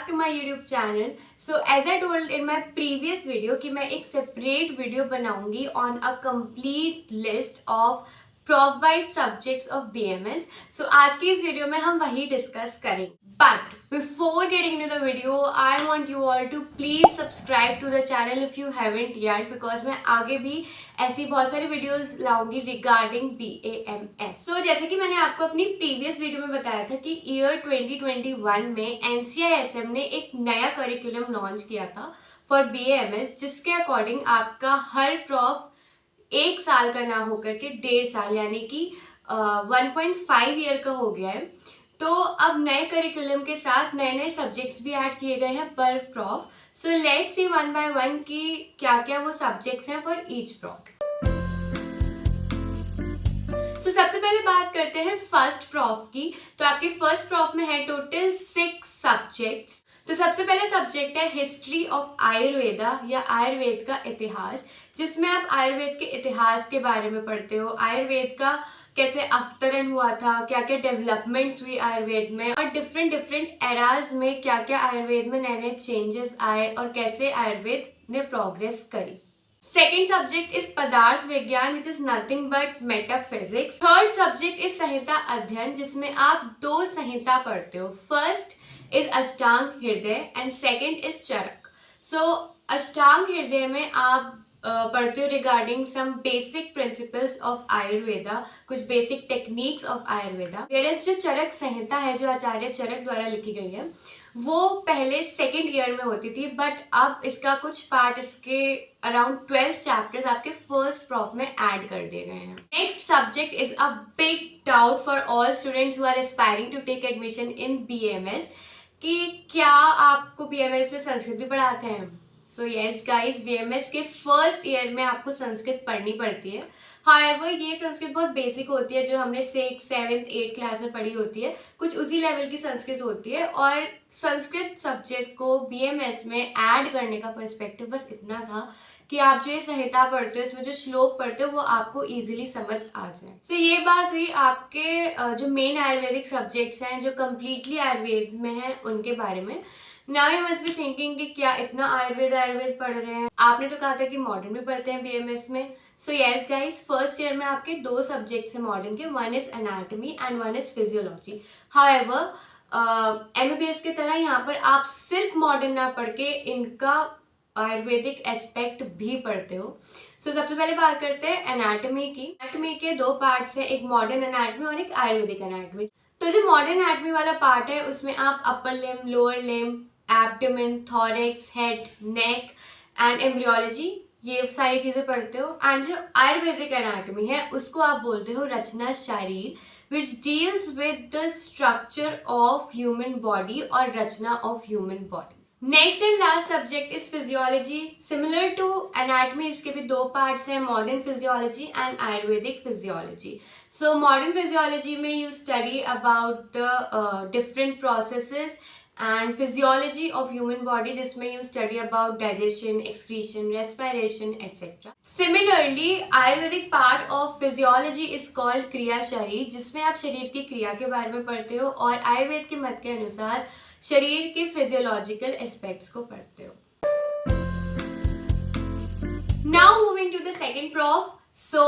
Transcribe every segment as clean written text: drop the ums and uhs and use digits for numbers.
back to my YouTube channel. So as I told in my previous video कि मैं एक separate video बनाऊंगी on a complete list of prop wise subjects of BMS. So आज की इस video में हम वही डिस्कस करेंगे. But before getting into the video, I want you all to please subscribe to the channel if you haven't yet, because मैं आगे भी ऐसी बहुत सारी वीडियोस लाऊंगी regarding BAMS. So जैसे कि मैंने आपको अपनी प्रीवियस वीडियो में बताया था कि ईयर 2021 में NCISM ने एक नया करिकुलम लॉन्च किया था फॉर BAMS, जिसके अकॉर्डिंग आपका हर प्रॉफ 1 साल का ना होकर के 1.5 साल यानी कि 1.5 ईयर का हो गया है. तो अब नए करिकुलम के साथ नए नए सब्जेक्ट्स भी ऐड किए गए हैं पर prof. So let's see one by one कि क्या क्या वो सब्जेक्ट्स हैं फॉर ईच प्रॉफ. सो सबसे पहले बात करते हैं फर्स्ट प्रॉफ की. तो आपके फर्स्ट प्रॉफ में है टोटल 6 सब्जेक्ट्स. तो सबसे पहले सब्जेक्ट है हिस्ट्री ऑफ आयुर्वेदा या आयुर्वेद का इतिहास, जिसमें आप आयुर्वेद के इतिहास के बारे में पढ़ते हो. आयुर्वेद का कैसे अवतरण हुआ था, क्या क्या डेवलपमेंट्स हुई आयुर्वेद में, और डिफरेंट एराज में क्या क्या आयुर्वेद में नए नए चेंजेस आए और कैसे आयुर्वेद ने प्रोग्रेस करी. सेकेंड सब्जेक्ट इज पदार्थ विज्ञान which is nothing but metaphysics. Third subject is संहिता अध्ययन, जिसमें आप 2 संहिता पढ़ते हो. First is Ashtanga Hridaya and second is Charaka. So Ashtanga Hridaya में आप पढ़ते हो regarding some basic principles of Ayurveda, कुछ basic techniques of Ayurveda. Whereas जो चरक संहिता है जो आचार्य चरक द्वारा लिखी गई है वो पहले सेकेंड ईयर में होती थी, बट अब इसका कुछ पार्ट इसके अराउंड 12 चैप्टर्स आपके फर्स्ट प्रॉफ में ऐड कर दिए गए हैं. Next subject is a big doubt for all students who are aspiring to take admission in BMS कि क्या आपको BMS में संस्कृत भी पढ़ाते हैं. सो यस गाइज, BMS के फर्स्ट ईयर में आपको संस्कृत पढ़नी पड़ती है. हाउएवर ये संस्कृत बहुत बेसिक होती है, जो हमने 6th 7th 8th क्लास में पढ़ी होती है, कुछ उसी लेवल की संस्कृत होती है. और संस्कृत सब्जेक्ट को BMS में ऐड करने का पर्सपेक्टिव बस इतना था कि आप जो ये संहिता पढ़ते हो, इसमें जो श्लोक पढ़ते हो वो आपको इजीली समझ आ जाए. सो ये बात हुई आपके जो मेन आयुर्वेदिक सब्जेक्ट्स हैं जो कम्प्लीटली आयुर्वेद में हैं उनके बारे में. Now you must be thinking कि क्या इतना आयुर्वेद पढ़ रहे हैं. आपने तो कहा था कि मॉडर्न भी पढ़ते हैं BMS में. So yes guys, first year में आपके 2 सब्जेक्ट्स हैं मॉडर्न के, one is anatomy and one is physiology. However MBBS की तरह यहाँ पर आप सिर्फ मॉडर्न ना पढ़ के इनका आयुर्वेदिक एस्पेक्ट भी पढ़ते हो. सो सबसे पहले बात करते हैं एनाटॉमी की. एनाटॉमी के 2 पार्ट्स हैं, एक मॉडर्न एनाटॉमी और एक आयुर्वेदिक एनाटॉमी. तो जो मॉडर्न एनाटॉमी वाला पार्ट है उसमें आप upper limb, lower limb, abdomen, thorax, head, neck and embryology ये सारी चीजें पढ़ते हो. एंड जो आयुर्वेदिक एनाटॉमी है उसको आप बोलते हो Rachana Sharir, which deals with the structure of human body और Rachana of human body. Next and last subject is physiology. Similar to anatomy इसके भी 2 पार्ट्स हैं, modern physiology and Ayurvedic physiology. So modern physiology में you study about the different processes and physiology of human body, जिसमें you study about digestion, excretion, respiration, etc. Similarly, Ayurvedic part of physiology is called क्रिया शरीर, जिसमें आप शरीर की क्रिया के बारे में पढ़ते हो और आयुर्वेद के मत के अनुसार शरीर के फिजियोलॉजिकल एस्पेक्ट्स को पढ़ते हो. Now moving to the second prof. So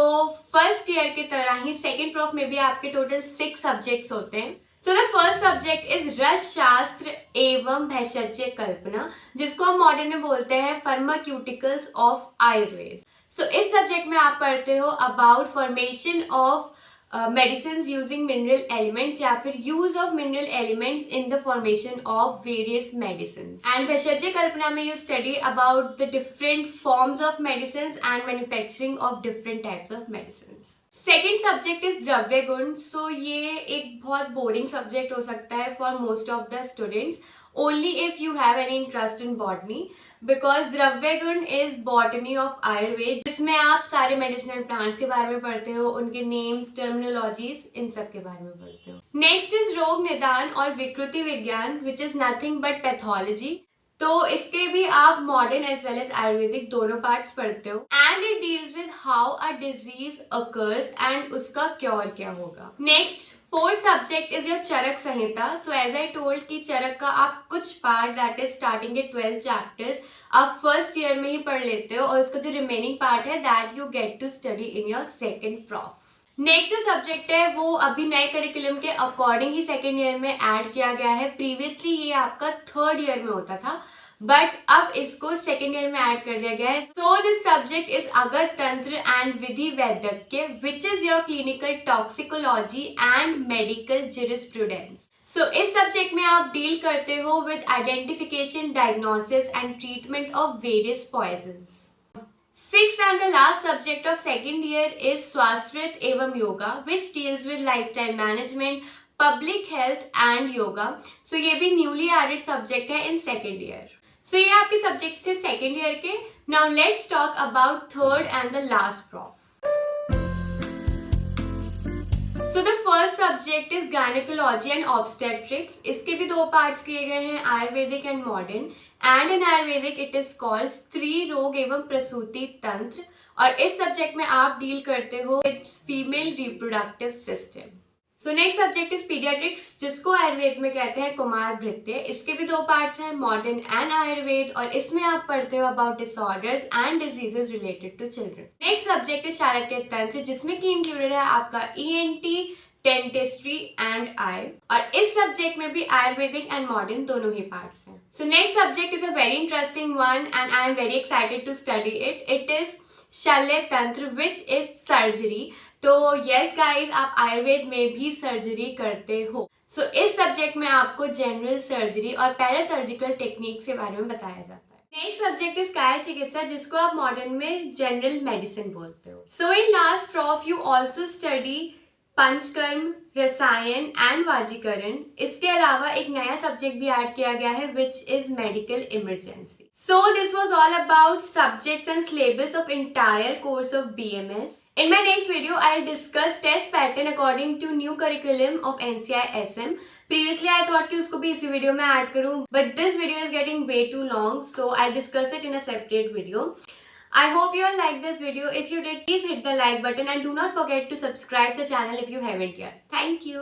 first year की तरह ही सेकेंड प्रॉफ में भी आपके टोटल 6 सब्जेक्ट्स होते हैं. So the first subject is रस शास्त्र एवं भेषज कल्पना, जिसको हम मॉडर्न में बोलते हैं फार्माक्यूटिकल्स ऑफ आयुर्वेद. सो इस सब्जेक्ट में आप पढ़ते हो about formation of medicine using mineral elements या फिर use of mineral elements in the formation of various medicine. And Bhaishajya Kalpana में you study about the different forms of medicine and manufacturing of different types of medicine. Second subject is Dravya Guna. सो ये एक बहुत boring subject हो सकता है for most of the students, only if you have any interest in botany, because द्रव्य गुण is botany of Ayurveda, जिसमें आप सारे मेडिसिनल प्लांट्स के बारे में पढ़ते हो, उनके नेम्स, टर्मिनोलॉजीज, इन सब के बारे में पढ़ते हो. नेक्स्ट इज रोग निदान और विकृति विज्ञान, which is nothing but pathology. तो इसके भी आप modern as well as Ayurvedic दोनों पार्ट्स पढ़ते हो and it deals with how a disease occurs and उसका क्योर क्या होगा। Next fourth subject is your Charak Samhita. So as I told कि चरक का आप कुछ पार्ट दैट इज स्टार्टिंग के 12 चैप्टर्स आप फर्स्ट ईयर में ही पढ़ लेते हो और उसका जो रिमेनिंग पार्ट है that you get to study in your second prof. Next जो सब्जेक्ट है वो अभी नए करिकुलम के अकॉर्डिंग ही सेकेंड ईयर में ऐड किया गया है। प्रीवियसली ये आपका थर्ड ईयर में होता था बट अब इसको सेकेंड ईयर में ऐड कर दिया गया है। So this subject is Agada Tantra and Vidhi Vaidyaka which is your clinical toxicology and medical jurisprudence. So इस सब्जेक्ट में आप डील करते हो with identification, diagnosis and treatment of various poisons. Sixth and the last subject of second year is Swasthit एवं yoga which deals with lifestyle management, public health and yoga. So ये भी newly added subject है in second year. So ये आपके subjects थे second year के. Now let's talk about third and the last prof. So the first subject is gynecology and obstetrics. इसके भी दो पार्ट्स किए गए हैं, Ayurvedic and modern. And in Ayurvedic it is called स्त्री रोग एवं प्रसूति तंत्र और इस सब्जेक्ट में आप डील करते हो with female reproductive system. So next subject is paediatrics जिसको आयुर्वेद में कहते हैं कुमार भृत्य। इसके भी दो पार्ट्स हैं, मॉडर्न एंड आयुर्वेद, और इसमें आप पढ़ते हो about disorders and diseases related to children. Next subject is Chanakya Tantra जिसमें की इंक्लूडेड है आपका ईएनटी, डेंटिस्ट्री एंड आई, और इस सब्जेक्ट में भी आयुर्वेदिक एंड मॉडर्न दोनों ही पार्ट्स हैं। So next subject is a very interesting one and I am very excited to study it. It is Shalya Tantra which is surgery. तो यस गाइज, आप आयुर्वेद में भी सर्जरी करते हो। सो इस सब्जेक्ट में आपको जनरल सर्जरी और पैरासर्जिकल टेक्निक्स के बारे में बताया जाता है। नेक्स्ट सब्जेक्ट इज काय चिकित्सा जिसको आप मॉडर्न में जनरल मेडिसिन बोलते हो। So in last prof you also study Panchakarma, Rasayana and वाजीकरण। इसके अलावा एक नया सब्जेक्ट भी ऐड किया गया है which is medical emergency. So this was all about subjects and syllabus of entire course of BMS. In my next video, I'll discuss test pattern according to new curriculum of NCI-SM. Previously, I thought कि उसको भी इसी video में add करूँ, but this video is getting way too long, so I'll discuss it in a separate video. I hope you all liked this video. If you did, please hit the like button and do not forget to subscribe the channel if you haven't yet. Thank you.